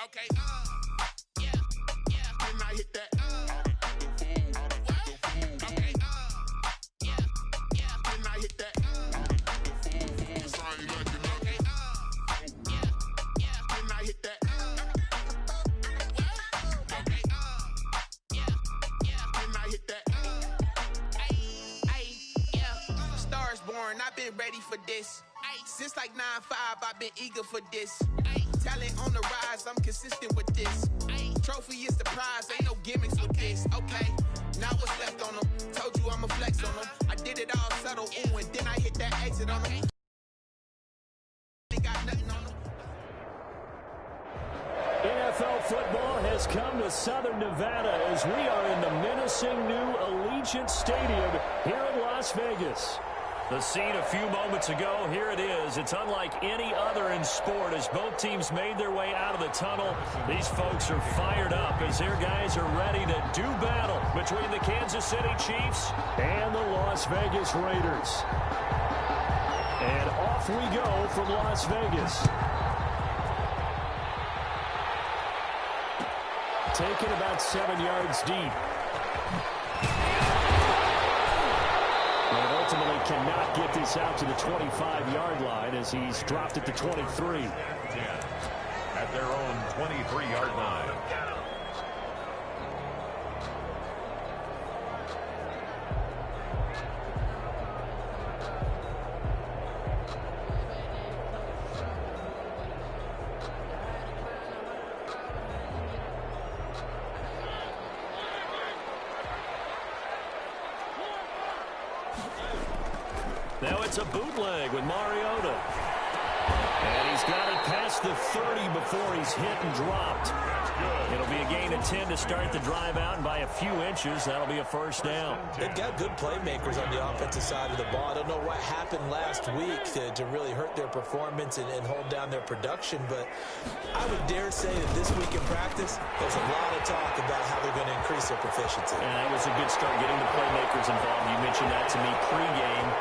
Okay. Yeah. Can I hit that? Okay. Yeah. Can I hit that? Okay. Yeah. Can I hit that? Okay. Yeah. Can I hit that? Yeah. Stars born. I've been ready for this. Since like 9-5, I've been eager for this. Talent on the rise, I'm consistent with this. Trophy is the prize, ain't no gimmicks with this. Okay, now what's left on them? Told you I'ma flex on them. I did it all subtle, ooh, and then I hit that exit on them. They got nothing on them. NFL football has come to Southern Nevada as we are in the menacing new Allegiant Stadium here in Las Vegas. The scene a few moments ago, here it is. It's unlike any other in sport as both teams made their way out of the tunnel. These folks are fired up as their guys are ready to do battle between the Kansas City Chiefs and the Las Vegas Raiders. And off we go from Las Vegas. Taken about 7 yards deep. And ultimately cannot get this out to the 25-yard line as he's dropped it to 23. 10 at their own 23-yard line. Now it's a bootleg with Mariota. And he's got it past the 30 before he's hit and dropped. It'll be a gain of 10 to start the drive out, and by a few inches, that'll be a first down. They've got good playmakers on the offensive side of the ball. I don't know what happened last week to really hurt their performance and hold down their production, but I would dare say that this week in practice, there's a lot of talk about how they're going to increase their proficiency. And that was a good start getting the playmakers involved. You mentioned that to me pregame.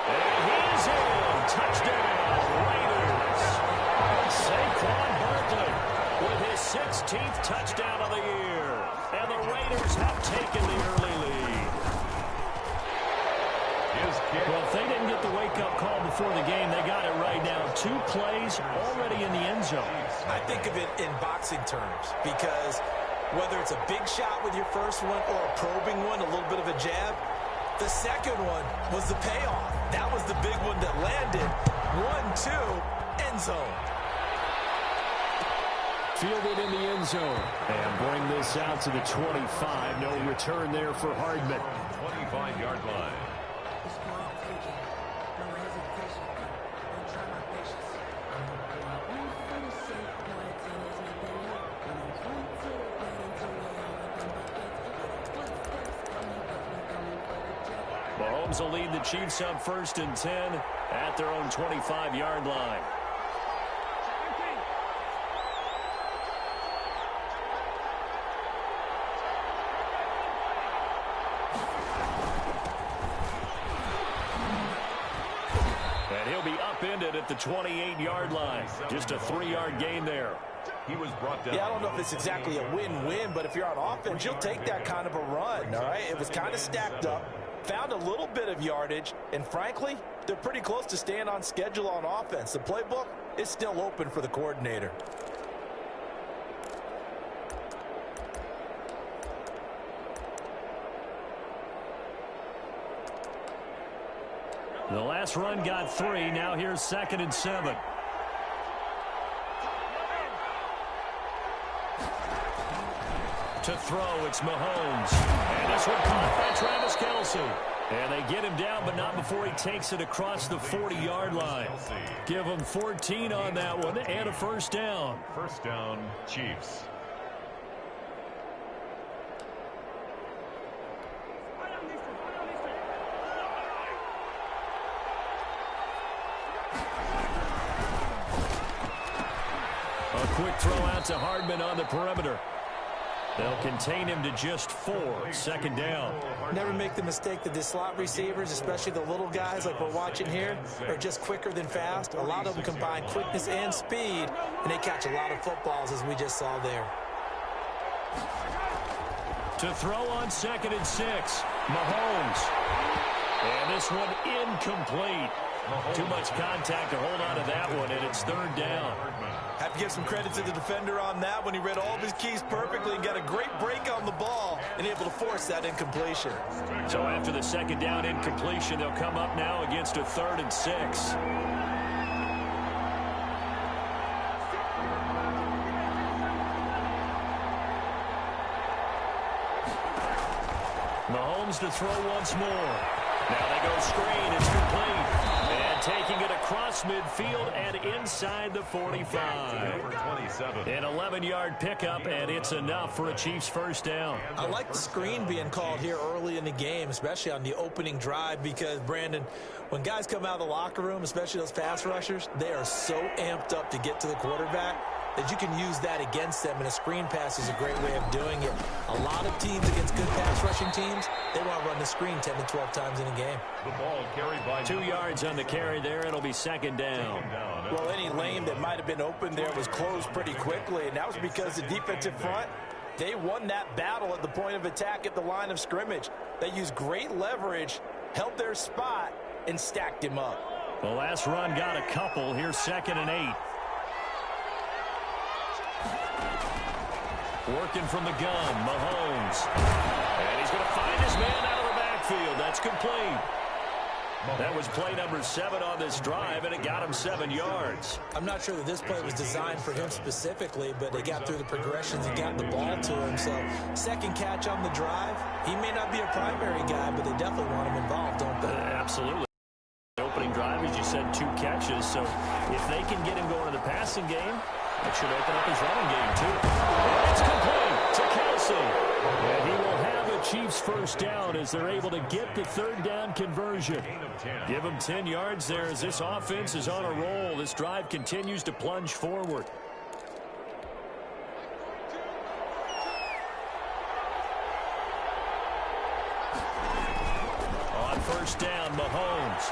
And he's in. Touchdown, Raiders. Saquon Barkley with his 16th touchdown of the year. And the Raiders have taken the early lead. Well, if they didn't get the wake-up call before the game, they got it right now. 2 plays already in the end zone. I think of it in boxing terms because whether it's a big shot with your first one or a probing one, a little bit of a jab, the second one was the payoff. That was the big one that landed. 1-2, end zone. Fielded in the end zone. And bring this out to the 25. No return there for Hardman. 25-yard line. Mahomes will lead the Chiefs up 1st and 10 at their own 25-yard line. And he'll be upended at the 28-yard line. Just a 3-yard gain there. He was brought down. Yeah, I don't know if it's exactly a win-win, but if you're on offense, you'll take that kind of a run, all right? It was kind of stacked up, found a little bit of yardage, and frankly, they're pretty close to staying on schedule on offense. The playbook is still open for the coordinator. The last run got 3. Now here's 2nd and 7. To throw, it's Mahomes. And this one caught by Travis Kelce. And they get him down, but not before he takes it across the 40-yard line. Give him 14 on that one and a first down. First down, Chiefs. A quick throw out to Hardman on the perimeter. They'll contain him to just 4. 2nd down. Never make the mistake that the slot receivers, especially the little guys like we're watching here, are just quicker than fast. A lot of them combine quickness and speed and they catch a lot of footballs, as we just saw there. To throw on 2nd and 6, Mahomes. And this one incomplete. Too much contact to hold on to that one, and it's 3rd down. Have to give some credit to the defender on that one. He read all of his keys perfectly and got a great break on the ball and able to force that incompletion. So after the 2nd down incompletion, they'll come up now against a 3rd and 6. Mahomes to throw once more. Now they go screen. It's complete. And taking it across midfield and inside the 45. Number 27. An 11-yard pickup, and it's enough for a Chiefs 1st down. I like the screen being called here early in the game, especially on the opening drive, because, Brandon, when guys come out of the locker room, especially those pass rushers, they are so amped up to get to the quarterback that you can use that against them, and a screen pass is a great way of doing it. A lot of teams against good pass rushing teams, they want to run the screen 10 to 12 times in a game. The ball carried by 2 yards on the carry there. It'll be 2nd down. Well, any lane that might have been open there was closed pretty quickly, and that was because the defensive front, they won that battle at the point of attack at the line of scrimmage. They used great leverage, held their spot, and stacked him up. The last run got a couple. Here's 2nd and 8. Working from the gun, Mahomes. And he's going to find his man out of the backfield. That's complete. That was play number 7 on this drive, and it got him 7 yards. I'm not sure that this play was designed for him specifically, but they got through the progressions and got the ball to him. So, 2nd catch on the drive. He may not be a primary guy, but they definitely want him involved, don't they? Absolutely. The opening drive, as you said, 2 catches. So, if they can get him going in the passing game, that should open up his running game, too. And it's complete to Kelsey. And he will have a Chiefs 1st down as they're able to get the 3rd down conversion. Give him 10 yards there as this offense is on a roll. This drive continues to plunge forward. On 1st down, Mahomes.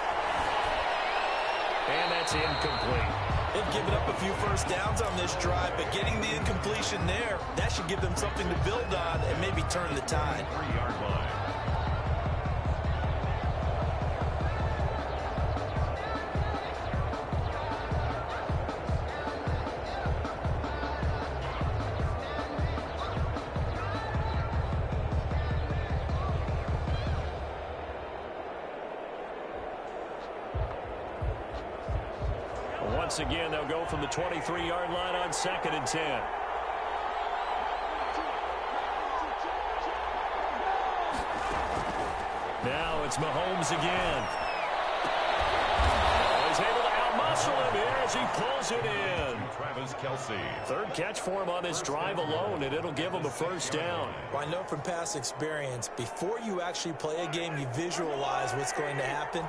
And that's incomplete. They've given up a few 1st downs on this drive, but getting the incompletion there, that should give them something to build on and maybe turn the tide. 3-yard line. Once again, they'll go from the 23-yard line on 2nd and 10. Now it's Mahomes again. He's able to outmuscle him here as he pulls it in. Travis Kelce. 3rd catch for him on this drive alone, and it'll give him a 1st down. Well, I know from past experience, before you actually play a game, you visualize what's going to happen.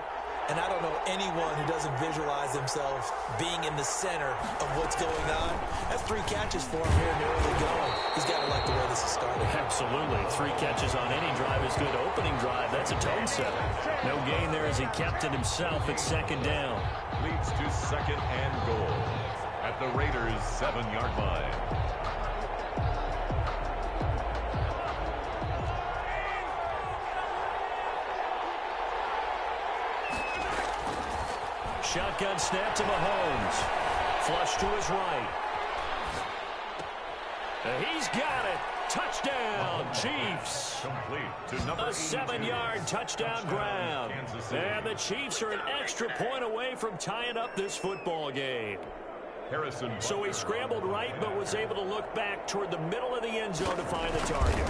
And I don't know anyone who doesn't visualize themselves being in the center of what's going on. That's 3 catches for him here in the early going. He's got to like the way this is starting. Absolutely. 3 catches on any drive is good. Opening drive, that's a tone setter. No gain there as he kept it himself at 2nd down. Leads to 2nd and goal at the Raiders' 7-yard line. Shotgun snap to Mahomes. Flush to his right. He's got it. Touchdown, Chiefs. Complete to number A 7-yard touchdown grab. And the Chiefs are an extra point away from tying up this football game. Harrison. So he scrambled right, but was able to look back toward the middle of the end zone to find the target.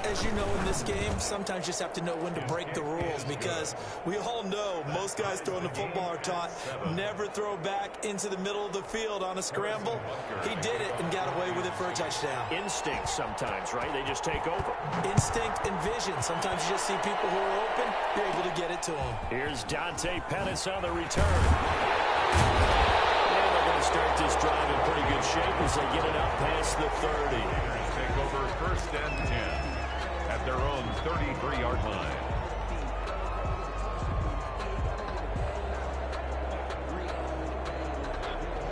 As you know, in this game, sometimes you just have to know when to break the rules, because we all know most guys throwing the football are taught never throw back into the middle of the field on a scramble. He did it and got away with it for a touchdown. Instinct sometimes, right? They just take over. Instinct and vision. Sometimes you just see people who are open, you're able to get it to them. Here's Dante Pettis on the return. Start this drive in pretty good shape as they get it up past the 30. Take over 1st and 10 at their own 33-yard line.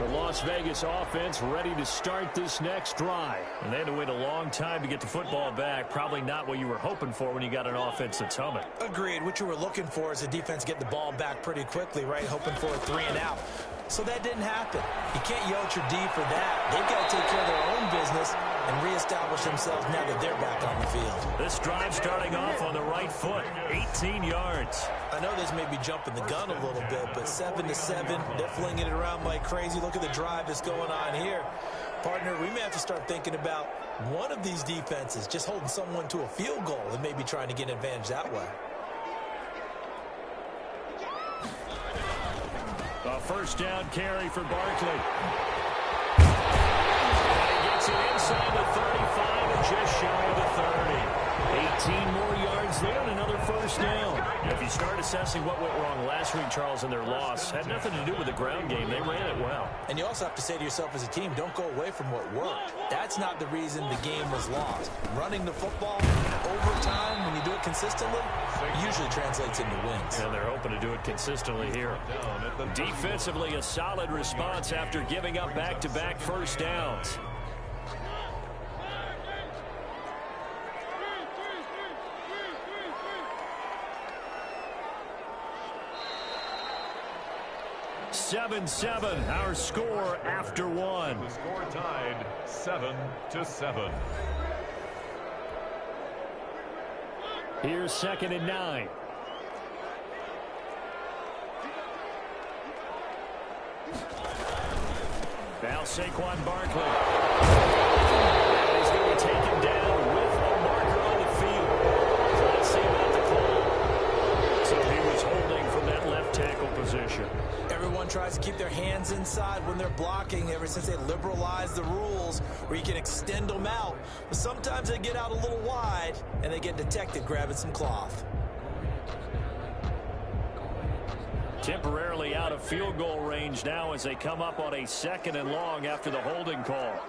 The Las Vegas offense ready to start this next drive. And they had to wait a long time to get the football back. Probably not what you were hoping for when you got an offense that's humming. Agreed. What you were looking for is the defense getting the ball back pretty quickly, right? Hoping for a 3-and-out. So that didn't happen. You can't yell at your D for that. They've got to take care of their own business and reestablish themselves now that they're back on the field. This drive starting off on the right foot, 18 yards. I know this may be jumping the gun a little bit, but 7-7, they're flinging it around like crazy. Look at the drive that's going on here. Partner, we may have to start thinking about one of these defenses just holding someone to a field goal and maybe trying to get an advantage that way. A first down carry for Barkley. He gets it inside the 35 and just shy of the 30. 18 more yards there and another first down. If you start assessing what went wrong last week, Charles, in their loss, had nothing to do with the ground game. They ran it well. And you also have to say to yourself as a team, don't go away from what worked. That's not the reason the game was lost. Running the football over time, when you do it consistently, usually translates into wins. And they're hoping to do it consistently here. Defensively, a solid response after giving up back-to-back first downs. (7-7) our score after one. The score tied 7-7. Here's 2nd and 9. Now Saquon Barkley. And he's going to be taken down with a marker on the field. So let's see about the call. So he was holding from that left tackle position. Everyone tries to keep their hands inside when they're blocking ever since they liberalized the rules where you can extend them out. But sometimes they get out a little wide and they get detected grabbing some cloth. Temporarily out of field goal range now as they come up on a 2nd and long after the holding call.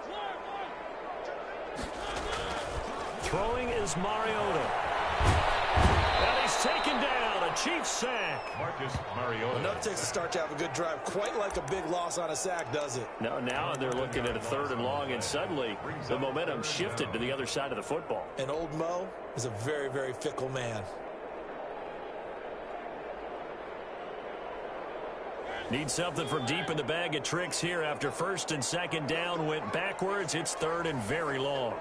Throwing is Mariota. And he's taken down. A Chiefs sack. Marcus Mariota. Enough takes to start to have a good drive. Quite like a big loss on a sack, does it? Now they're looking at a 3rd and long, and suddenly the momentum shifted to the other side of the football. And old Mo is a very, very fickle man. Need something from deep in the bag of tricks here after 1st and 2nd down went backwards. It's 3rd and very long.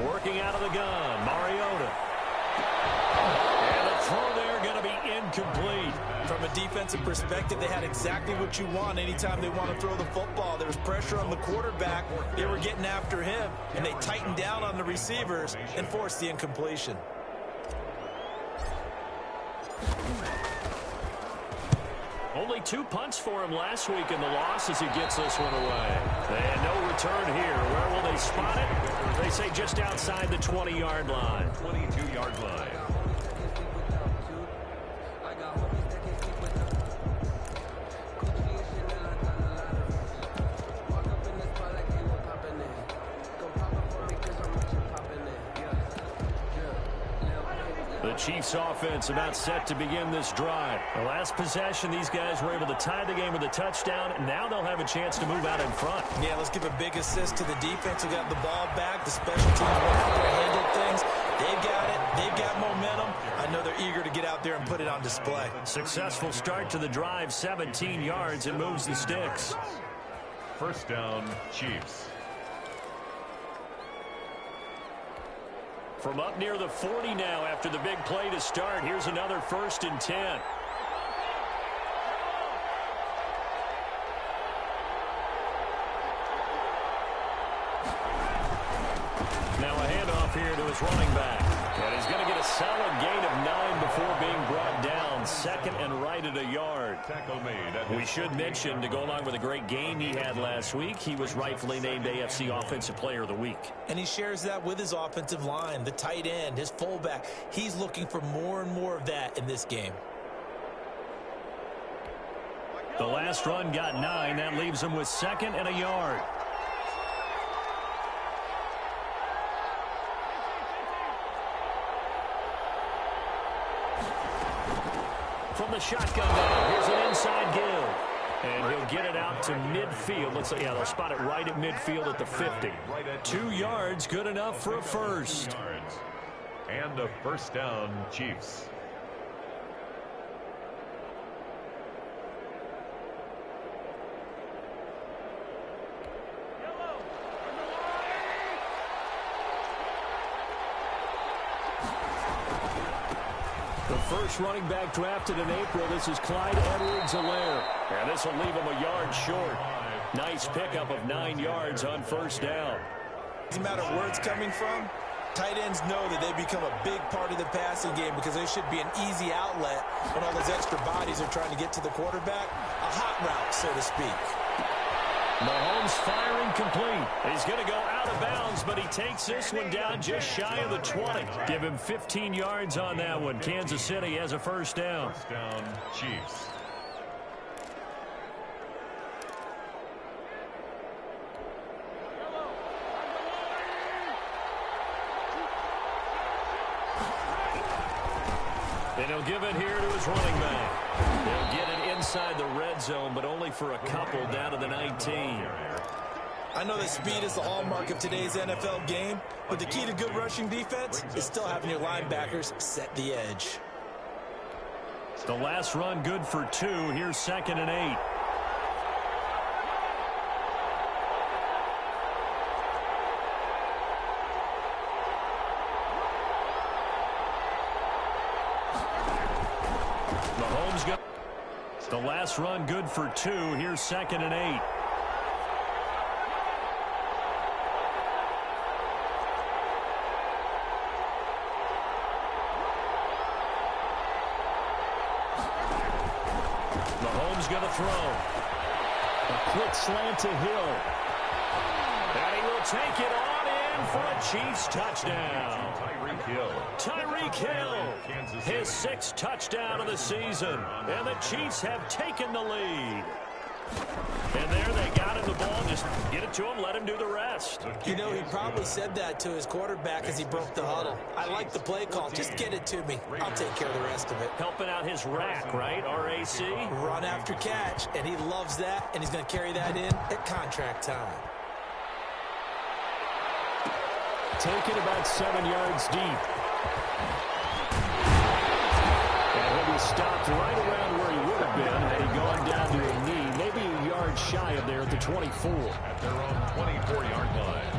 Working out of the gun, Mariota. And the throw there going to be incomplete. From a defensive perspective, they had exactly what you want anytime they want to throw the football. There was pressure on the quarterback. They were getting after him, and they tightened down on the receivers and forced the incompletion. Only 2 punts for him last week in the loss as he gets this one away. And no return here. Where will they spot it? They say just outside the 20-yard line. 22-yard line. The Chiefs offense about set to begin this drive. The last possession, these guys were able to tie the game with a touchdown. Now they'll have a chance to move out in front. Yeah, let's give a big assist to the defense who got the ball back. The special teams went out there and handled things. They've got it. They've got momentum. I know they're eager to get out there and put it on display. Successful start to the drive, 17 yards, and moves the sticks. First down, Chiefs. From up near the 40 now after the big play to start. Here's another 1st and 10. Now a handoff here to his running back. And he's going to get a solid gain of 9 before being brought down. 2nd and right at a yard. Tackle made. We should mention, to go along with a great game he had last week, he was rightfully named AFC Offensive Player of the Week. And he shares that with his offensive line, the tight end, his fullback. He's looking for more and more of that in this game. The last run got 9. That leaves him with 2nd and a yard. from the shotgun now. Here's an inside give. And he'll get it out to midfield. Looks like, yeah, they'll spot it right at midfield at the 50. 2 yards, good enough for a first. And a first down, Chiefs. The first running back drafted in April. This is Clyde Edwards-Helaire. And this will leave him a yard short. Nice pickup of 9 yards on first down. Doesn't matter where it's coming from. Tight ends know that they become a big part of the passing game because there should be an easy outlet when all those extra bodies are trying to get to the quarterback. A hot route, so to speak. Mahomes firing complete. He's going to go out of bounds, but he takes this one down just shy of the 20. Give him 15 yards on that one. Kansas City has a first down. First down, Chiefs. And he'll give it here to his running back. They'll get it inside the red zone, but only for a couple down to the 19. I know that speed is the hallmark of today's NFL game, but the key to good rushing defense is still having your linebackers set the edge. The last run good for 2. Here's 2nd and 8. Mahomes got the last run good for 2. Here's 2nd and 8. Mahomes going to throw. A quick slant to Hill. And he will take it on in for a Chiefs touchdown. Tyreek Hill. Tyreek Hill, his 6th touchdown of the season. And the Chiefs have taken the lead. And there they got him the ball. Just get it to him, let him do the rest. You know, he probably said that to his quarterback as he broke the huddle. I like the play call. Just get it to me. I'll take care of the rest of it. Helping out his rack, right? R-A-C? Run after catch, and he loves that, and he's going to carry that in at contract time. Taken about 7 yards deep. And he'll be stopped right around where he would have been had he gone down to a knee. Maybe a yard shy of there at the 24. At their own 24-yard line.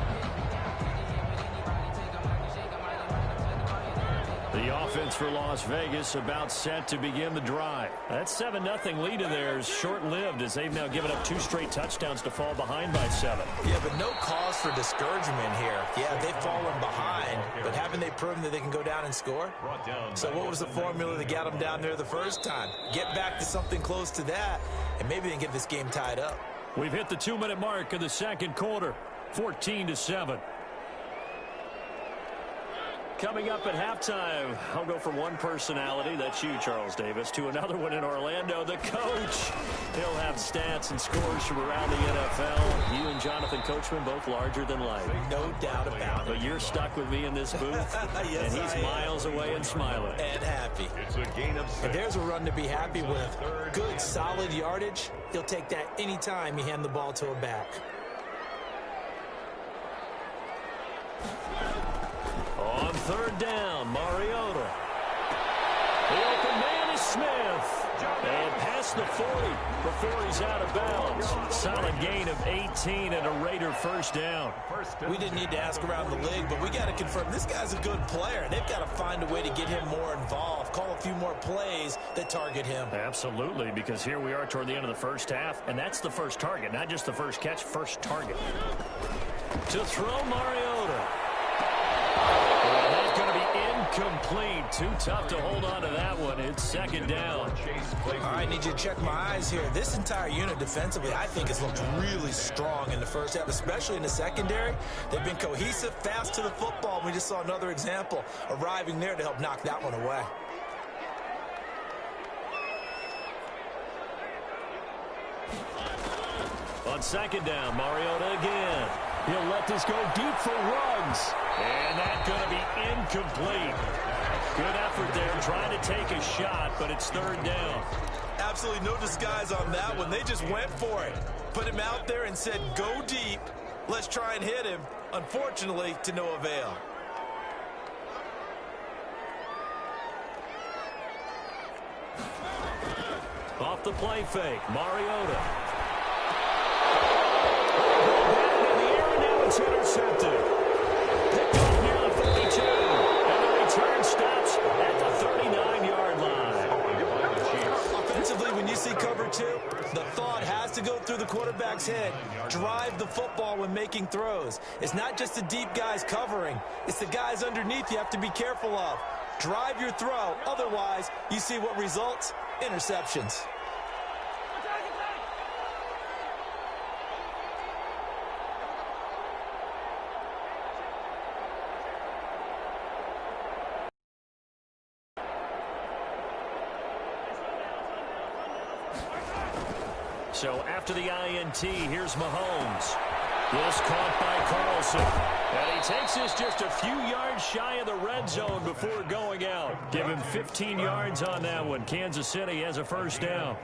The offense for Las Vegas about set to begin the drive. That 7-0 lead in there is short-lived as they've now given up 2 straight touchdowns to fall behind by 7. Yeah, but no cause for discouragement here. Yeah, they've fallen behind, but haven't they proven that they can go down and score? So what was the formula that got them down there the first time? Get back to something close to that, and maybe they can get this game tied up. We've hit the 2-minute mark of the second quarter, 14-7. Coming up at halftime, I'll go from one personality, that's you, Charles Davis, to another one in Orlando, the coach. He'll have stats and scores from around the NFL. You and Jonathan Coachman, both larger than life. No doubt about it. But you're stuck with me in this booth, yes, and he's miles away and smiling. And happy. It's a gain of 6. And there's a run to be happy with. Good, solid yardage. He'll take that anytime you hand the ball to a back. On 3rd down, Mariota. The open man is Smith. And past the 40 before he's out of bounds. Solid gain of 18 and a Raider first down. We didn't need to ask around the league, but we got to confirm this guy's a good player. They've got to find a way to get him more involved, call a few more plays that target him. Absolutely, because here we are toward the end of the first half, and that's the first target, not just the first catch, first target. To throw Mariota. That's going to be incomplete. Too tough to hold on to that one. It's 2nd down. All right, need you to check my eyes here. This entire unit defensively, I think, has looked really strong in the first half, especially in the secondary. They've been cohesive, fast to the football. We just saw another example arriving there to help knock that one away. On 2nd down, Mariota again. He'll let this go deep for Ruggs. And that's going to be incomplete. Good effort there, trying to take a shot, but it's third down. Absolutely no disguise on that one. They just went for it. Put him out there and said, go deep. Let's try and hit him. Unfortunately, to no avail. Off the play fake, Mariota. In the air, and now it's intercepted. Picked off near the 42. And the return stops at the 39-yard line. Offensively, when you see cover two, the thought has to go through the quarterback's head. Drive the football when making throws. It's not just the deep guys covering. It's the guys underneath you have to be careful of. Drive your throw. Otherwise, you see what results? Interceptions. So after the INT, here's Mahomes. This caught by Carlson. And he takes this just a few yards shy of the red zone before going out. Give him 15 yards on that one. Kansas City has a first down.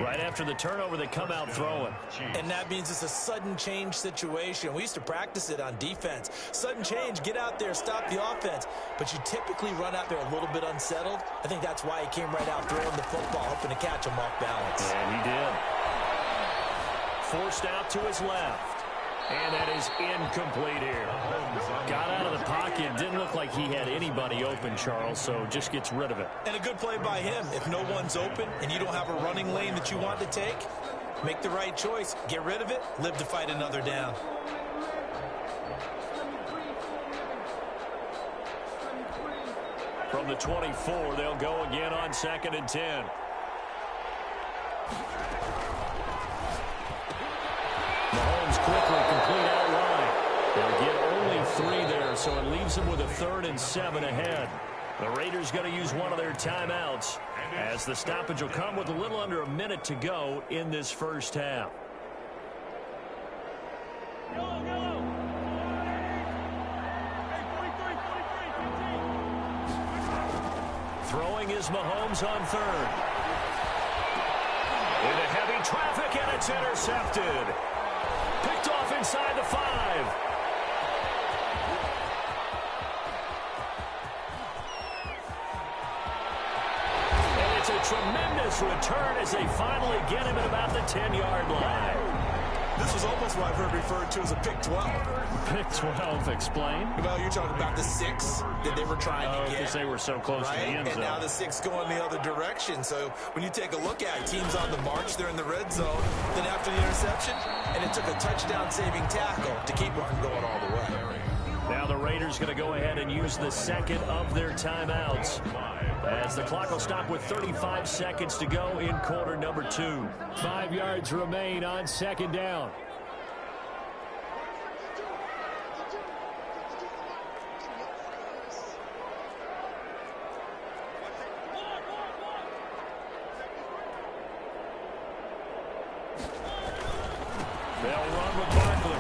Right after the turnover, they come out throwing. And that means it's a sudden change situation. We used to practice it on defense. Sudden change, get out there, stop the offense. But you typically run out there a little bit unsettled. I think that's why he came right out throwing the football, hoping to catch him off balance. And he did. Forced out to his left. And that is incomplete here. Got out of the pocket. Didn't look like he had anybody open, Charles, so just gets rid of it. And a good play by him. If no one's open and you don't have a running lane that you want to take, make the right choice. Get rid of it. Live to fight another down. From the 24, they'll go again on 2nd and 10. Mahomes quickly complete out wide. They'll get only 3 there, so it leaves them with a 3rd and 7 ahead. The Raiders going to use one of their timeouts as the stoppage will come with a little under a minute to go in this first half. Throwing is Mahomes on 3rd. Into heavy traffic, and it's intercepted. Picked off inside the 5. And it's a tremendous return as they finally get him at about the 10-yard line. This was almost what I've heard referred to as a pick 12. Pick 12, explain. Well, you're talking about the 6 that they were trying to get. Because they were so close to the end zone. And now the 6 going the other direction. So when you take a look at it, teams on the march, they're in the red zone. Then after the interception, and it took a touchdown-saving tackle to keep them from going all the way. Now the Raiders going to go ahead and use the second of their timeouts, as the clock will stop with 35 seconds to go in quarter number 2. 5 yards remain on 2nd down. They'll run with Barkley.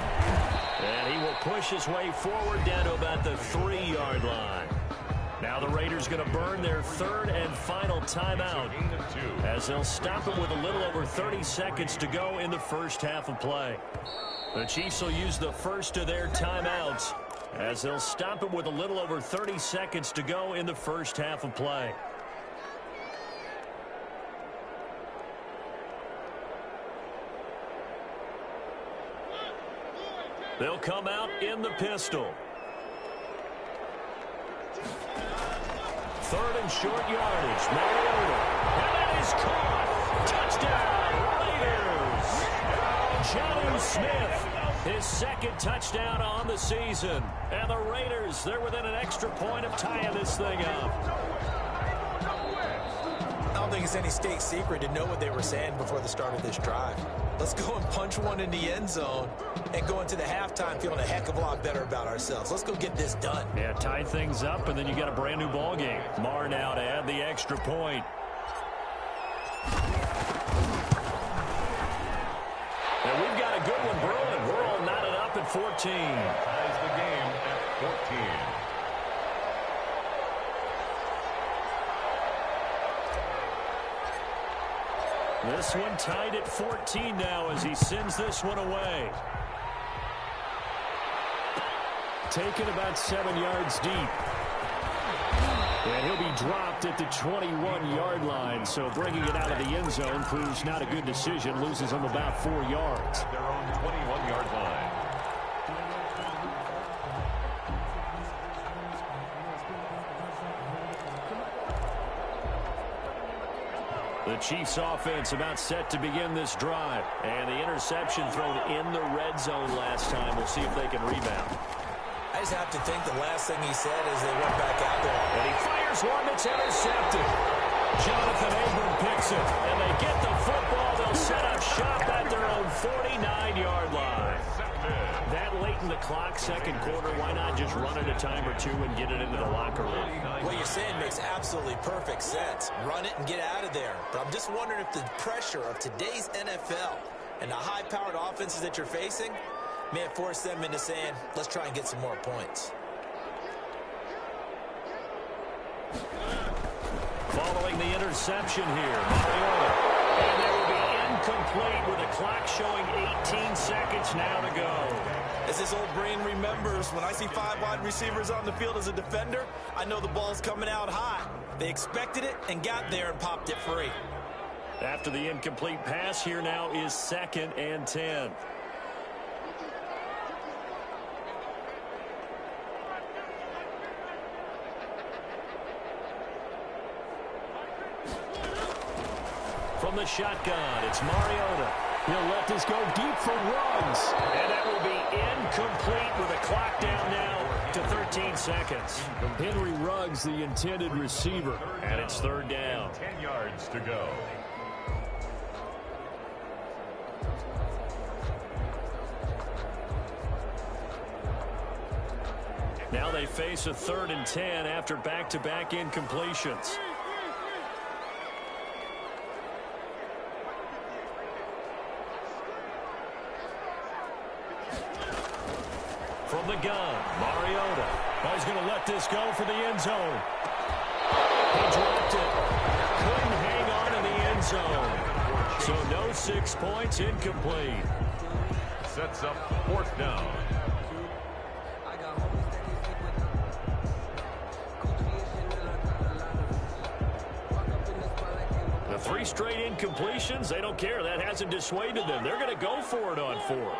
And he will push his way forward down to about the 3-yard line. Now the Raiders going to burn their 3rd and final timeout, as they'll stop it with a little over 30 seconds to go in the first half of play. The Chiefs will use the first of their timeouts, as they'll stop it with a little over 30 seconds to go in the first half of play. They'll come out in the pistol. 3rd and short yardage. Mariota. And that is caught. Touchdown, Raiders. Jonnu Smith, his 2nd touchdown on the season. And the Raiders, they're within an extra point of tying this thing up. I don't think it's any state secret to know what they were saying before the start of this drive. Let's go and punch one in the end zone and go into the halftime feeling a heck of a lot better about ourselves. Let's go get this done. Yeah, tie things up, and then you get a brand new ball game. Marr now to add the extra point. And we've got a good one brewing. We're all knotted up at 14. Ties the game at 14. This one tied at 14 now as he sends this one away. Taken about 7 yards deep. And he'll be dropped at the 21-yard line. So bringing it out of the end zone proves not a good decision. Loses him about 4 yards. Their own 21-yard line. The Chiefs offense about set to begin this drive. And the interception thrown in the red zone last time. We'll see if they can rebound. I just have to think the last thing he said as they went back out there. And he fires one that's intercepted. Jonathan Abram picks it. And they get the football. They'll set up shop at their own 49-yard line. That late in the clock, second quarter, why not just run it a time or two and get it into the locker room? What you're saying makes absolutely perfect sense. Run it and get out of there. But I'm just wondering if the pressure of today's NFL and the high-powered offenses that you're facing may have forced them into saying, let's try and get some more points. Following the interception here, Mariota. And they will be incomplete with the clock showing 18 seconds now to go. As this old brain remembers, when I see 5 wide receivers on the field as a defender, I know the ball's coming out hot. They expected it and got there and popped it free. After the incomplete pass, here now is 2nd and 10. From the shotgun, it's Mariota. He'll let this go deep for Ruggs. And that will be incomplete with the clock down now to 13 seconds. Henry Ruggs, the intended receiver, and it's 3rd down. 10 yards to go. Now they face a 3rd and 10 after back-to-back incompletions. From the gun, Mariota. Oh, he's going to let this go for the end zone. He dropped it. Couldn't hang on in the end zone. So no 6 points, incomplete. Sets up 4th down. The 3 straight incompletions, they don't care. That hasn't dissuaded them. They're going to go for it on 4th.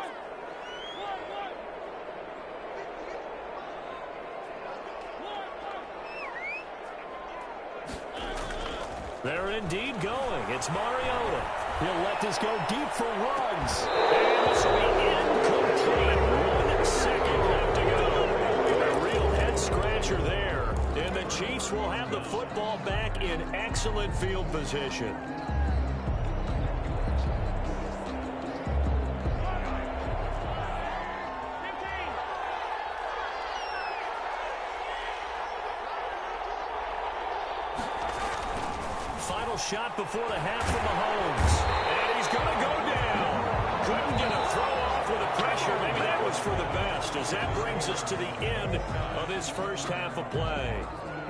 They're indeed going. It's Mariota. He'll let this go deep for Ruggs. And this will be incomplete. 1 second left to go. A real head-scratcher there. And the Chiefs will have the football back in excellent field position. Final shot before the half from Mahomes. And he's going to go down. Couldn't get a throw off with the pressure. Maybe that was for the best, as that brings us to the end of this first half of play.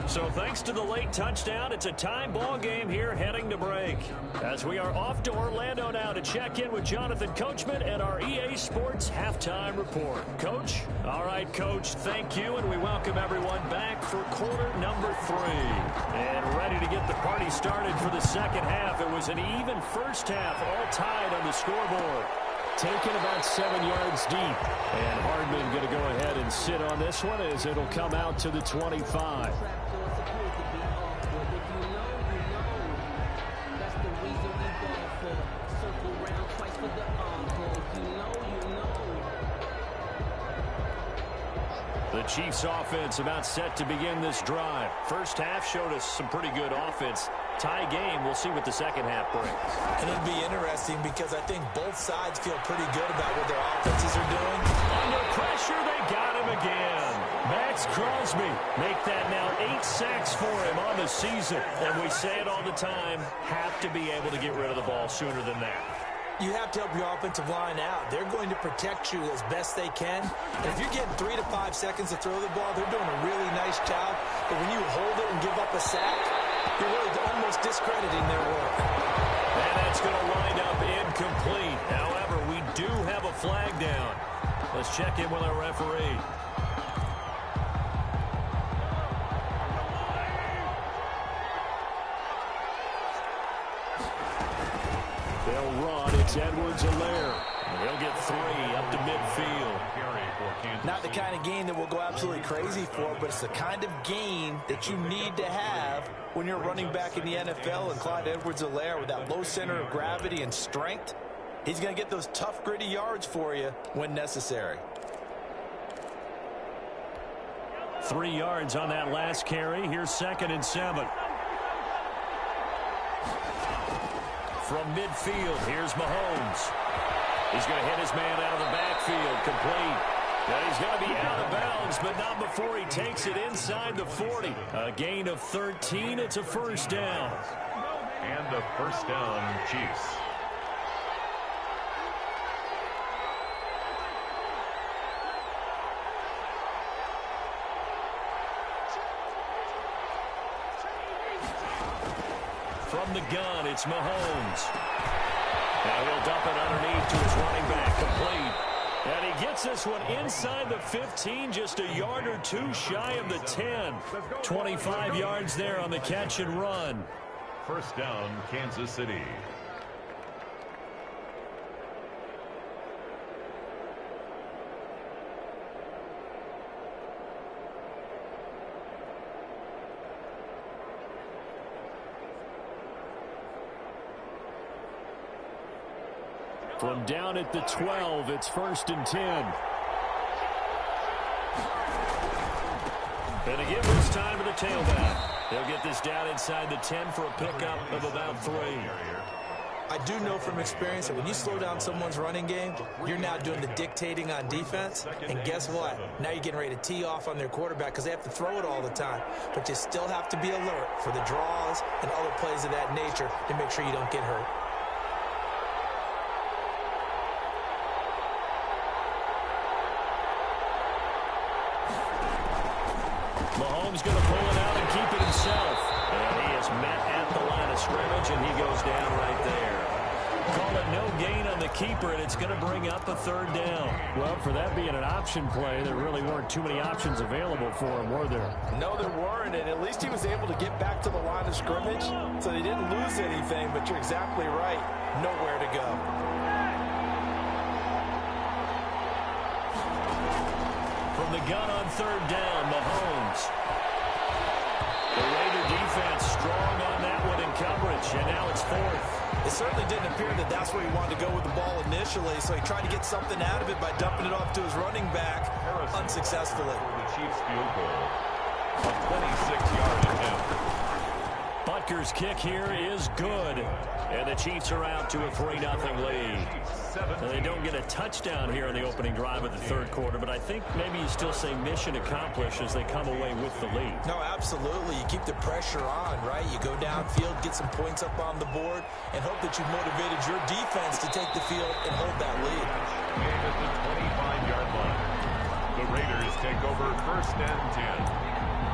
So thanks to the late touchdown, it's a tie ball game here heading to break. As we are off to Orlando now to check in with Jonathan Coachman and our EA Sports Halftime Report. Coach? All right, Coach, thank you, and we welcome everyone back for quarter number 3. And ready to get the party started for the second half. It was an even first half, all tied on the scoreboard. Taken about 7 yards deep. And Hardman going to go ahead and sit on this one as it'll come out to the 25. The Chiefs offense about set to begin this drive. First half showed us some pretty good offense. Tie game, we'll see what the second half brings. And it'll be interesting because I think both sides feel pretty good about what their offenses are doing. Under pressure, they got him again. Max Crosby make that now 8 sacks for him on the season. And we say it all the time, have to be able to get rid of the ball sooner than that. You have to help your offensive line out. They're going to protect you as best they can. And if you're getting 3 to 5 seconds to throw the ball, they're doing a really nice job. But when you hold it and give up a sack, you're really almost discrediting their work. And that's going to wind up incomplete. However, we do have a flag down. Let's check in with our referee. They'll run. It's Edwards-Helaire. He'll get 3 up to midfield. Not the kind of game that we'll go absolutely crazy for, but it's the kind of game that you need to have when you're running back in the NFL. And Clyde Edwards-Helaire, with that low center of gravity and strength, he's going to get those tough, gritty yards for you when necessary. 3 yards on that last carry. Here's 2nd and 7. From midfield, here's Mahomes. He's going to hit his man out of the backfield, complete. And he's going to be out of bounds, but not before he takes it inside the 40. A gain of 13. It's a first down. And a first down, Chiefs. From the gun, it's Mahomes. Now he'll dump it underneath to his running back, complete. And he gets this one inside the 15, just a yard or 2 shy of the 10. 25 yards there on the catch and run. First down, Kansas City. From down at the 12, it's 1st and 10. And again, this time to the tailback. They'll get this down inside the 10 for a pickup of about 3. I do know from experience that when you slow down someone's running game, you're now doing the dictating on defense. And guess what? Now you're getting ready to tee off on their quarterback because they have to throw it all the time. But you still have to be alert for the draws and other plays of that nature to make sure you don't get hurt. Mahomes going to pull it out and keep it himself. And he is met at the line of scrimmage, and he goes down right there. Call it no gain on the keeper, and it's going to bring up a 3rd down. Well, for that being an option play, there really weren't too many options available for him, were there? No, there weren't, and at least he was able to get back to the line of scrimmage, so they didn't lose anything, but you're exactly right. Nowhere to go. From the gun on 3rd down, Mahomes. The Raider defense strong on that one in coverage, and now it's 4th. It certainly didn't appear that that's where he wanted to go with the ball initially, so he tried to get something out of it by dumping it off to his running back unsuccessfully. The Chiefs field goal. A 26-yard attempt. Butker's kick here is good, and the Chiefs are out to a 3-0 lead. Now, they don't get a touchdown here in the opening drive of the 3rd quarter, but I think maybe you still say mission accomplished as they come away with the lead. No, absolutely. You keep the pressure on, right? You go downfield, get some points up on the board, and hope that you've motivated your defense to take the field and hold that lead. And at the 25-yard line, the Raiders take over 1st and 10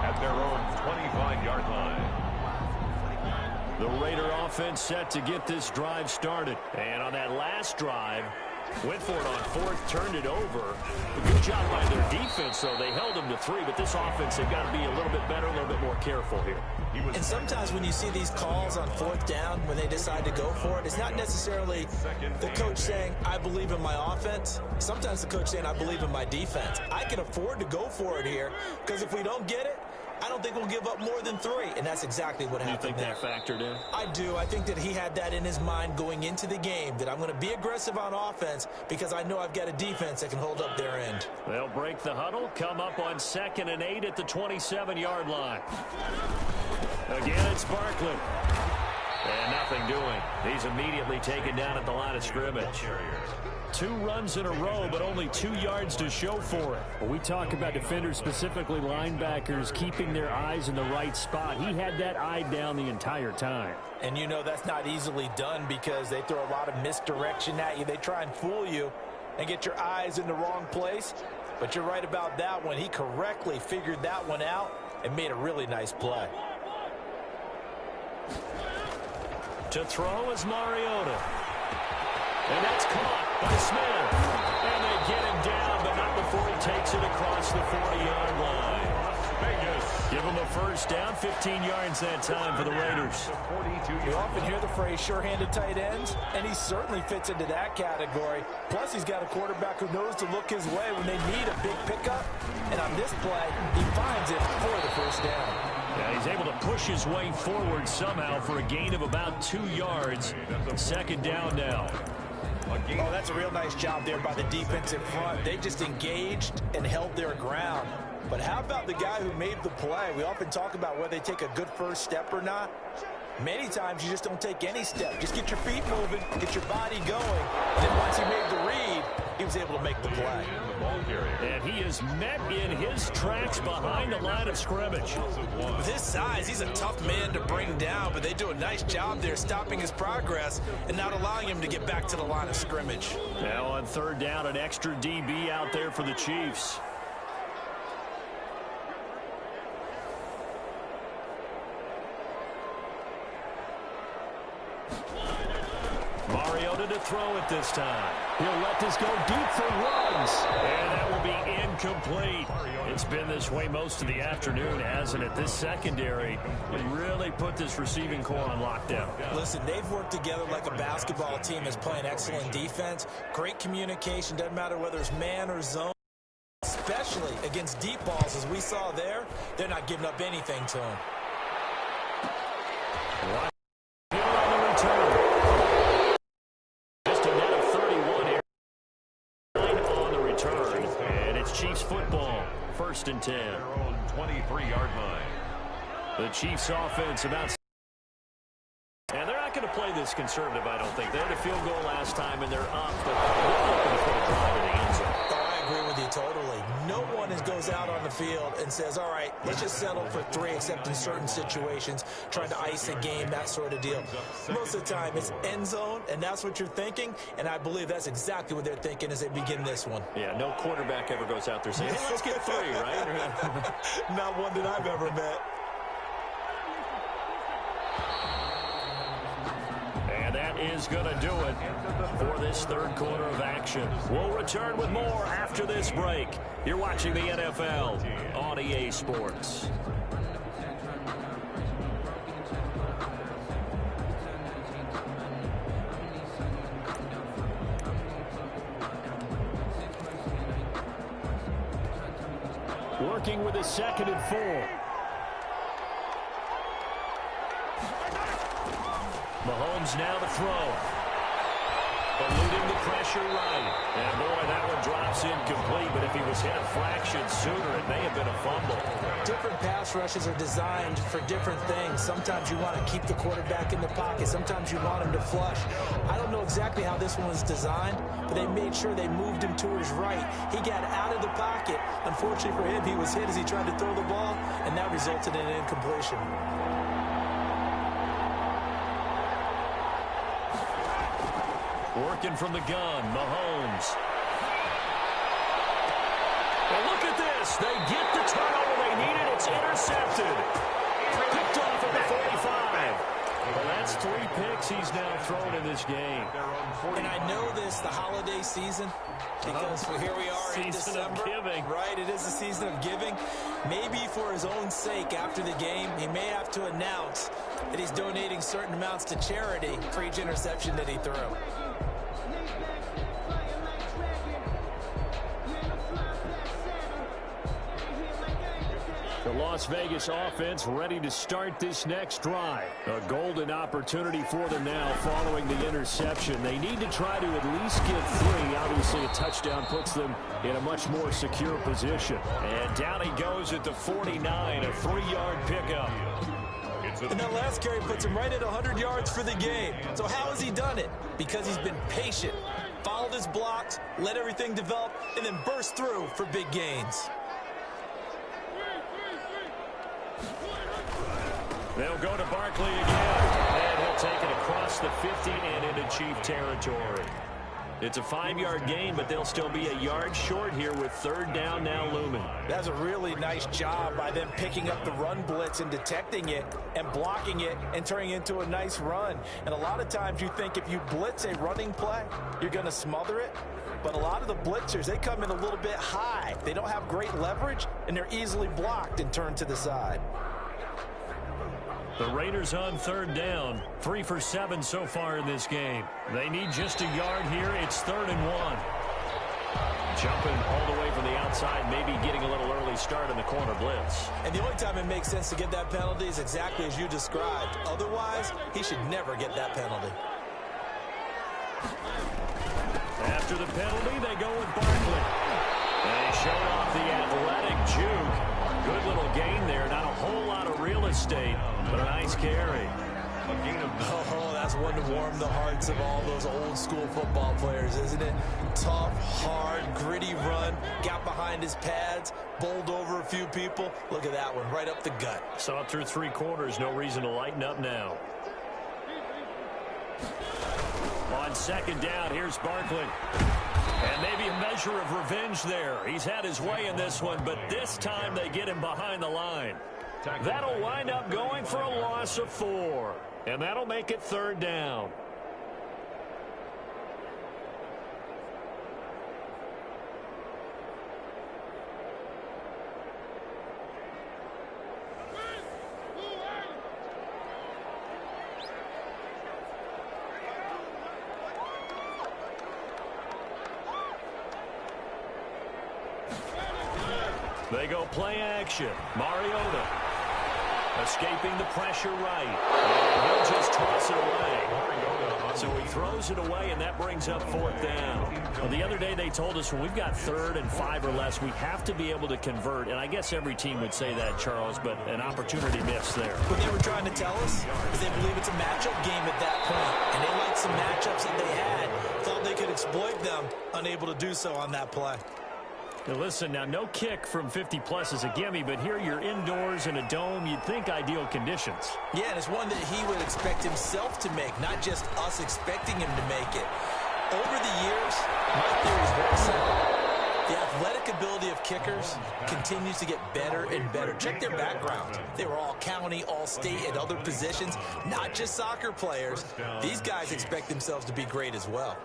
at their own 25-yard line. The Raider offense set to get this drive started. And on that last drive, went for it on 4th, turned it over. A good job by their defense, though. They held them to 3, but this offense, they've got to be a little bit better, a little bit more careful here. And sometimes when you see these calls on 4th down, when they decide to go for it, it's not necessarily the coach saying, I believe in my offense. Sometimes the coach saying, I believe in my defense. I can afford to go for it here, because if we don't get it, I don't think we'll give up more than 3, and that's exactly what happened there. You think that factored in? I do. I think that he had that in his mind going into the game, that I'm going to be aggressive on offense because I know I've got a defense that can hold up their end. They'll break the huddle, come up on 2nd and 8 at the 27-yard line. Again, it's Barkley. And nothing doing. He's immediately taken down at the line of scrimmage. 2 runs in a row, but only 2 yards to show for it. When we talk about defenders, specifically linebackers, keeping their eyes in the right spot, he had that eye down the entire time. And you know that's not easily done because they throw a lot of misdirection at you. They try and fool you and get your eyes in the wrong place. But you're right about that one. He correctly figured that one out and made a really nice play. To throw is Mariota. And that's caught by Smith. And they get him down, but not before he takes it across the 40-yard line. Vegas. Give him a first down, 15 yards that time for the Raiders. You often hear the phrase sure-handed tight ends, and he certainly fits into that category. Plus, he's got a quarterback who knows to look his way when they need a big pickup. And on this play, he finds it for the first down. Yeah, he's able to push his way forward somehow for a gain of about 2 yards. Second down now. Oh, that's a real nice job there by the defense in front. They just engaged and held their ground. But how about the guy who made the play? We often talk about whether they take a good first step or not. Many times you just don't take any step. Just get your feet moving, get your body going. And then once he made the read, he was able to make the play. And he is met in his tracks behind the line of scrimmage. With his size, he's a tough man to bring down, but they do a nice job there stopping his progress and not allowing him to get back to the line of scrimmage. Now on third down, an extra DB out there for the Chiefs. Mariota to throw it this time. He'll let this go deep for runs. And that will be incomplete. It's been this way most of the afternoon, hasn't it? This secondary really put this receiving core on lockdown. Listen, they've worked together like a basketball team that's playing excellent defense. Great communication. Doesn't matter whether it's man or zone. Especially against deep balls, as we saw there, they're not giving up anything to him. Here on the return. Chiefs football, 1st and 10. Their own 23-yard line. The Chiefs offense about... And they're not going to play this conservative, I don't think. They had a field goal last time, and they're up, but they're looking for a drive in the end zone. Oh, I agree with you totally. No one goes out on the field and says, all right, let's just settle for 3, except in certain situations, trying to ice a game, that sort of deal. Most of the time, it's end zone, and that's what you're thinking, and I believe that's exactly what they're thinking as they begin this one. Yeah, no quarterback ever goes out there saying, hey, let's get 3, right? Not one that I've ever met. And that is going to do it for this third quarter of action. We'll return with more after this break. You're watching the NFL on EA Sports. Working with a 2nd and 4. Mahomes now to throw. Eluding the pressure right. And boy, that one drops incomplete, but if he was hit a fraction sooner, it may have been a fumble. Different pass rushes are designed for different things. Sometimes you want to keep the quarterback in the pocket. Sometimes you want him to flush. I don't know exactly how this one was designed, but they made sure they moved him to his right. He got out of the pocket. Unfortunately for him, he was hit as he tried to throw the ball, and that resulted in an incompletion. Working from the gun, Mahomes. Well, look at this. They get the turnover they needed. It's intercepted. Picked off at the 45. Well, that's 3 picks he's now thrown in this game. And I know this, the holiday season, because here we are in December. Season of giving. Right, it is the season of giving. Maybe for his own sake after the game, he may have to announce that he's donating certain amounts to charity for each interception that he threw. The Las Vegas offense ready to start this next drive. A golden opportunity for them now following the interception. They need to try to at least get 3. Obviously, a touchdown puts them in a much more secure position. And down he goes at the 49, a 3-yard pickup. And that last carry puts him right at 100 yards for the game. So how has he done it? Because he's been patient, followed his blocks, let everything develop, and then burst through for big gains. They'll go to Barkley again, and he'll take it across the 50 and into Chief territory. It's a 5-yard gain, but they'll still be a yard short here with third down now looming. That's a really nice job by them picking up the run blitz and detecting it and blocking it and turning it into a nice run. And a lot of times you think if you blitz a running play, you're going to smother it. But a lot of the blitzers, they come in a little bit high. They don't have great leverage, and they're easily blocked and turned to the side. The Raiders on third down, 3 for 7 so far in this game. They need just a yard here. It's 3rd and 1. Jumping all the way from the outside, maybe getting a little early start in the corner blitz. And the only time it makes sense to get that penalty is exactly as you described. Otherwise, he should never get that penalty. After the penalty, they go with Barkley. They showed off the athletic juke. Good little gain there. Not a whole lot of real estate, but a nice carry. Oh, that's one to warm the hearts of all those old school football players, isn't it? Tough, hard, gritty run. Got behind his pads, bowled over a few people. Look at that one, right up the gut. Saw it through 3 quarters. No reason to lighten up now. On second down, here's Barkley. And maybe a measure of revenge there. He's had his way in this one, but this time they get him behind the line. That'll wind up going for a loss of 4. And that'll make it 3rd down. They go play action. Mariota escaping the pressure right. And he'll just toss it away. So he throws it away, and that brings up 4th down. Well, the other day they told us when we've got 3rd and 5 or less, we have to be able to convert. And I guess every team would say that, Charles, but an opportunity missed there. What they were trying to tell us is they believe it's a matchup game at that point. And they liked some matchups that they had. Thought they could exploit them. Unable to do so on that play. Now listen, now no kick from 50-plus is a gimme, but here you're indoors in a dome. You'd think ideal conditions. Yeah, and it's one that he would expect himself to make, not just us expecting him to make it. Over the years, my theory is very simple. The athletic ability of kickers continues to get better and better. Check their backgrounds. They were all county, all state, and other positions, not just soccer players. These guys expect themselves to be great as well.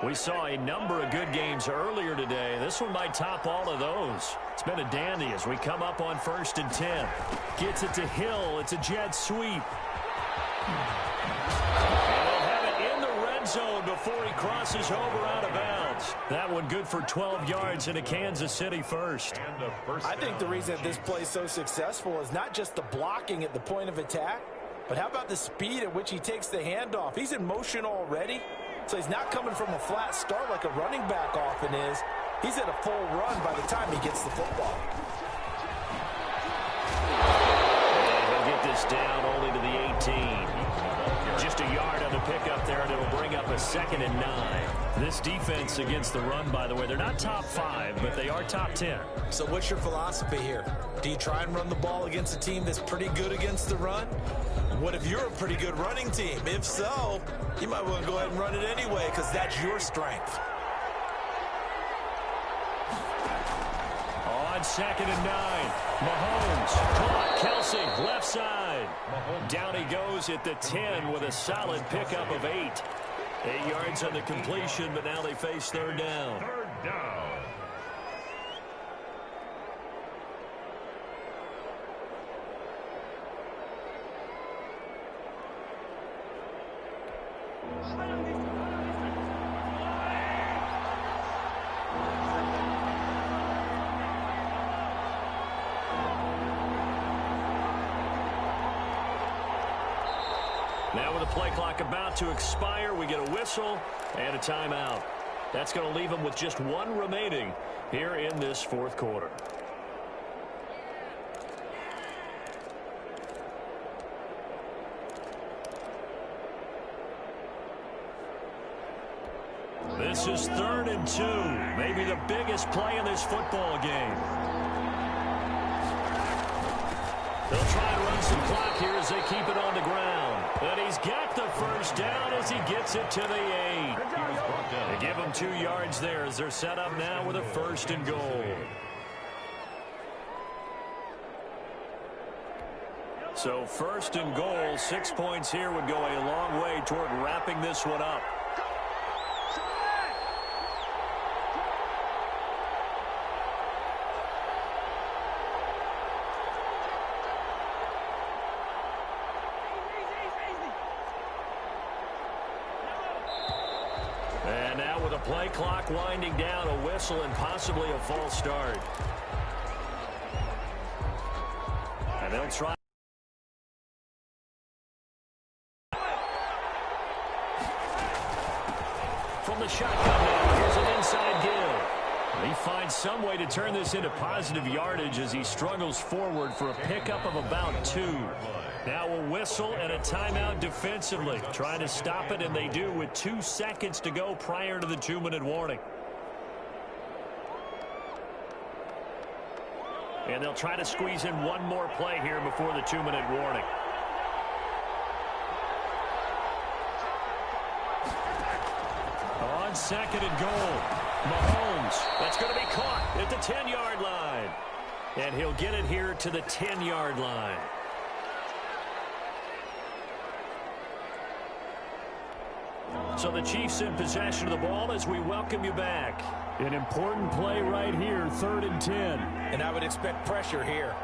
We saw a number of good games earlier today. This one might top all of those. It's been a dandy as we come up on 1st and 10. Gets it to Hill. It's a jet sweep. And they'll have it in the red zone before he crosses over out of bounds. That one good for 12 yards into Kansas City first. I think the reason that this play is so successful is not just the blocking at the point of attack, but how about the speed at which he takes the handoff? He's in motion already. So he's not coming from a flat start like a running back often is. He's at a full run by the time he gets the football. And he'll get this down only to the 18. Just a yard on the pickup there, and it'll bring up a 2nd and 9. This defense against the run, by the way, they're not top 5, but they are top 10. So what's your philosophy here? Do you try and run the ball against a team that's pretty good against the run? What if you're a pretty good running team? If so, you might want to go ahead and run it anyway because that's your strength. On 2nd and 9, Mahomes caught Kelsey left side. Down he goes at the 10 with a solid pickup of 8. 8 yards on the completion, but now they face 3rd down. 3rd down. Now with the play clock about to expire, we get a whistle and a timeout. That's going to leave them with just 1 remaining here in this 4th quarter. This is 3rd and 2. Maybe the biggest play in this football game. They'll try and run some clock here as they keep it on the ground. And he's got the first down as he gets it to the 8. They give him 2 yards there as they're set up now with a 1st and goal. So 1st and goal, 6 points here would go a long way toward wrapping this one up. And now with a play clock winding down, a whistle and possibly a false start. And they'll try. From the shotgun now, here's an inside give. He finds some way to turn this into positive yardage as he struggles forward for a pickup of about 2. Now a whistle and a timeout defensively. Trying to stop it, and they do with 2 seconds to go prior to the 2-minute warning. And they'll try to squeeze in one more play here before the 2-minute warning. On 2nd and goal, Mahomes. That's going to be caught at the 10-yard line. And he'll get it here to the 10-yard line. So the Chiefs in possession of the ball as we welcome you back. An important play right here, 3rd and 10. And I would expect pressure here.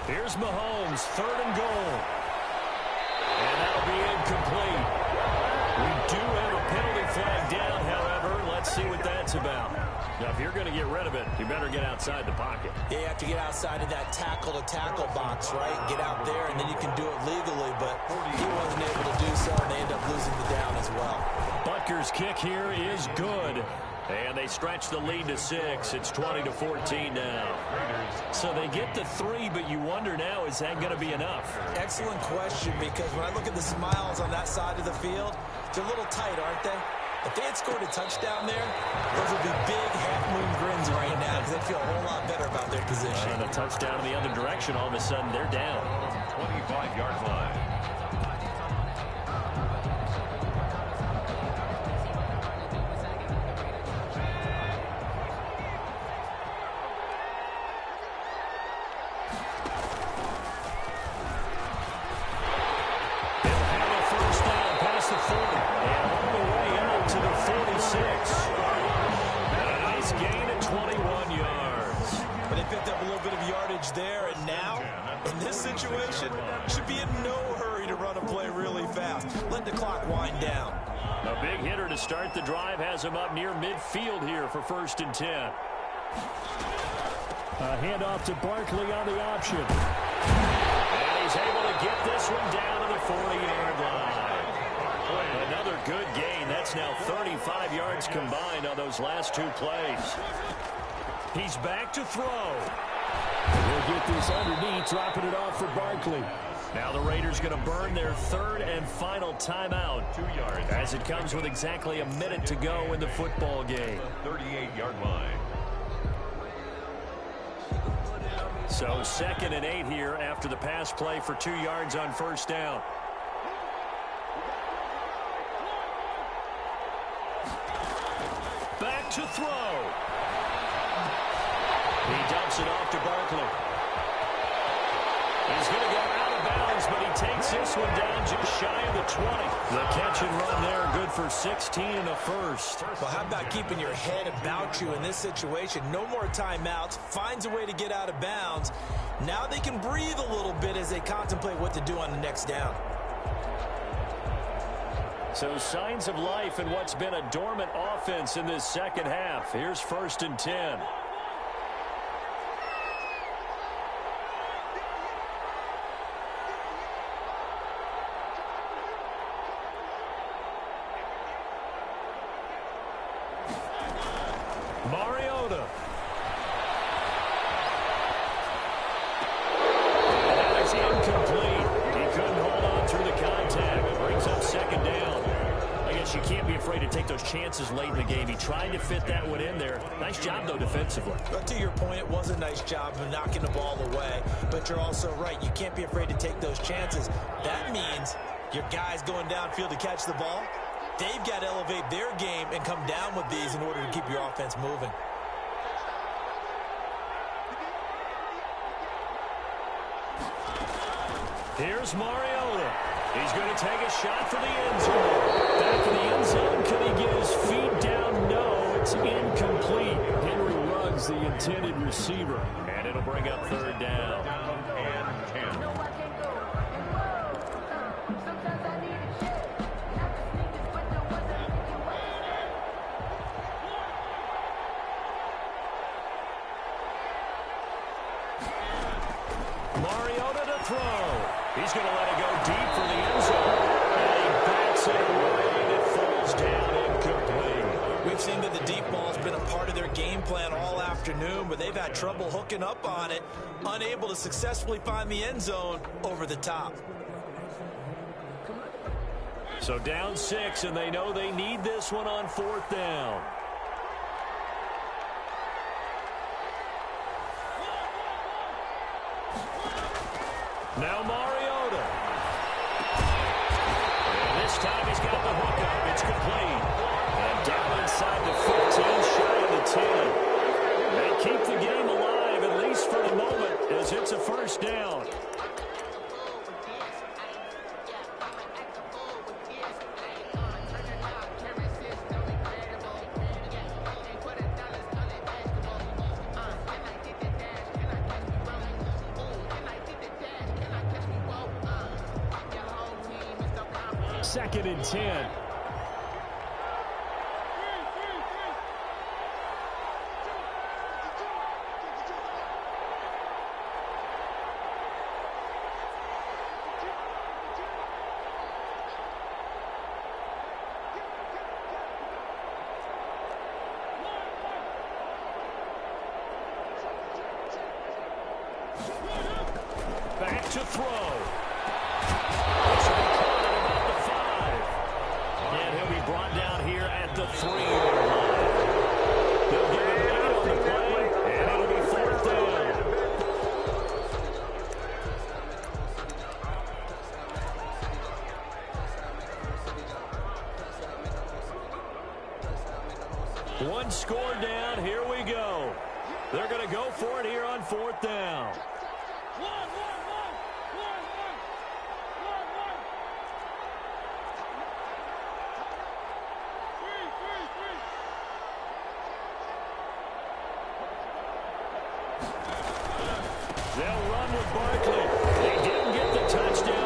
Here's Mahomes, 3rd and goal. And that'll be incomplete. We do have a penalty flag down, however. Let's see what that's about. Now, if you're going to get rid of it, you better get outside the pocket. Yeah, you have to get outside of that tackle-to-tackle box, right? Get out there, and then you can do it legally. But he wasn't able to do so, and they end up losing the down as well. Butker's kick here is good. And they stretch the lead to 6. It's 20-14 now. So they get the 3, but you wonder now, is that going to be enough? Excellent question, because when I look at the smiles on that side of the field, they're a little tight, aren't they? If they had scored a touchdown there, those would be big half-moon grins right now because they feel a whole lot better about their position. And a touchdown in the other direction, all of a sudden they're down. 25-yard line. There and now, in this situation, should be in no hurry to run a play really fast. Let the clock wind down. A big hitter to start the drive has him up near midfield here for 1st and 10. A handoff to Barkley on the option. And he's able to get this one down to the 40-yard line. Another good gain. That's now 35 yards combined on those last 2 plays. He's back to throw. They'll get this underneath, dropping it off for Barkley. Now the Raiders going to burn their 3rd and final timeout. 2 yards. As it comes with exactly a minute to go in the football game. 38-yard line. So 2nd and 8 here after the pass play for 2 yards on 1st down. Back to throw. He dumps it off to Barkley. He's going to go out of bounds, but he takes this one down just shy of the 20. The catch and run there, good for 16 and a 1st. Well, how about keeping your head about you in this situation? No more timeouts. Finds a way to get out of bounds. Now they can breathe a little bit as they contemplate what to do on the next down. So signs of life in what's been a dormant offense in this second half. Here's 1st and 10. Mariota. And that is incomplete. He couldn't hold on through the contact. Brings up 2nd down. chances late in the game. He tried to fit that one in there. Nice job, though, defensively. But to your point, it was a nice job of knocking the ball away. But you're also right. You can't be afraid to take those chances. That means your guys going downfield to catch the ball, they've got to elevate their game and come down with these in order to keep your offense moving. Here's Mariota. He's going to take a shot for the end zone. Back in the end zone. Can he get his feet down? No, it's incomplete. Henry Ruggs, the intended receiver. And it'll bring up third down. And 10. Mariota to throw. He's going to let it go deep for the end zone. And he backs it away, and it falls down incomplete. We've seen that the deep ball's been a part of their game plan all afternoon, but they've had trouble hooking up on it, unable to successfully find the end zone over the top. So down 6, and they know they need this one on fourth down. Now Mariota. And this time he's got the hookup. It's complete. And down inside the 15, shy of the 10. They keep the game alive, at least for the moment, as it's a first down. Second and 10. Back to throw. And he'll be brought down here at the 3-yard line. They'll give him 8 on the play, and it'll be fourth down. One score down. Here we go. They're going to go for it here on fourth down. They'll run with Barkley. They didn't get the touchdown.